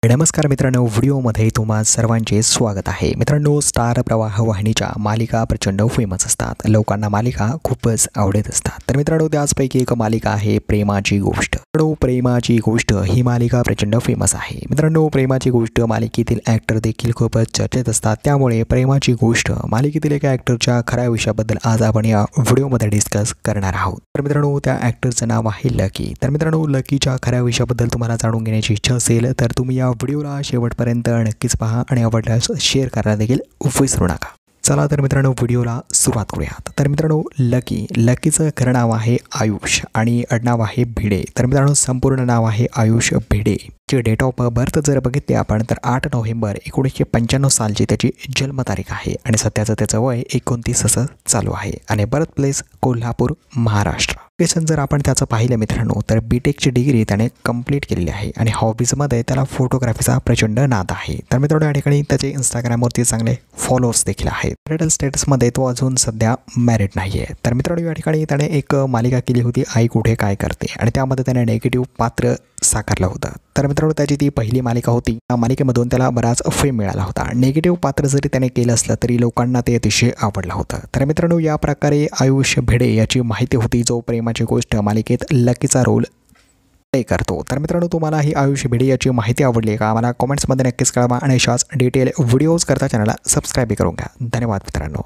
नमस्कार मित्रांनो, व्हिडिओमध्ये तुम्हा सर्वांचे स्वागत आहे. मित्रांनो, स्टार प्रवाह वाहिनीच्या मालिका प्रचंड फेमस असतात. लोकांना मालिका खूपच आवडत असतात. तर मित्रांनो, त्याचपैकी एक मालिका आहे प्रेमाची गोष्ट. मित्रांनो, प्रेमाची गोष्ट ही मालिका प्रचंड फेमस आहे. मित्रांनो, प्रेमाची गोष्ट मालिकेतील ॲक्टर देखील खूपच चर्चेत असतात. त्यामुळे प्रेमाची गोष्ट मालिकेतील एका ॲक्टरच्या खऱ्या विषयाबद्दल आज आपण या व्हिडिओमध्ये डिस्कस करणार आहोत. तर मित्रांनो, त्या ॲक्टरचं नाव आहे लकी. तर मित्रांनो, लकीच्या खऱ्या विषयाबद्दल तुम्हाला जाणून घेण्याची इच्छा असेल तर तुम्ही या व्हिडिओला शेवटपर्यंत नक्कीच पहा आणि आवडल्यास शेअर करायला देखील विसरू नका. चला तर मित्रांनो, व्हिडिओला सुरुवात करूयात. तर मित्रांनो, लकीचं खरं नाव आहे आयुष आणि आडनाव आहे भिडे. तर मित्रांनो, संपूर्ण नाव आहे आयुष भिडे. ची डेट ऑफ बर्थ जर बघितली आपण तर 8 नोव्हेंबर 1995 सालची त्याची जन्मतारीख आहे आणि सध्याचं त्याचं वय 29 असं चालू आहे आणि birth place Kolhapur, Maharashtra. Education जर आपण त्याचं पाहिलं मित्रांनो तर बीटेकची डिग्री त्याने कंप्लीट केलेली आहे आणि हॉबीजमध्ये त्याला फोटोग्राफीचा प्रचंड नाद आहे. तर मित्रांनो, या ठिकाणी त्याचे इंस्टाग्रामवरती चांगले फॉलोअर्स देखील आहेत. मॅरिटल स्टेटसमध्ये तो अजून सध्या मॅरिड नाही आहे. तर मित्रांनो, या ठिकाणी त्याने एक मालिका केली होती आई कुठे काय करते आणि त्यामध्ये त्याने नेगेटिव्ह पात्र साकारलं होतं. तर मित्रांनो, त्याची ती पहिली मालिका होती. त्या मालिकेमधून त्याला बराच फेम मिळाला होता. नेगेटिव्ह पात्र जरी त्याने केलं असलं तरी लोकांना ते अतिशय आवडलं होतं. तर मित्रांनो, या प्रकारे आयुष भिडे याची माहिती होती जो प्रेमाची गोष्ट मालिकेत लकीचा रोल प्ले करतो. तर मित्रांनो, तुम्हाला ही आयुष भिडे याची माहिती आवडली का? मला कमेंट्समध्ये नक्कीच कळवा आणि अशाच डिटेल व्हिडिओज करता चॅनलला सबस्क्राईब करून घ्या. धन्यवाद मित्रांनो.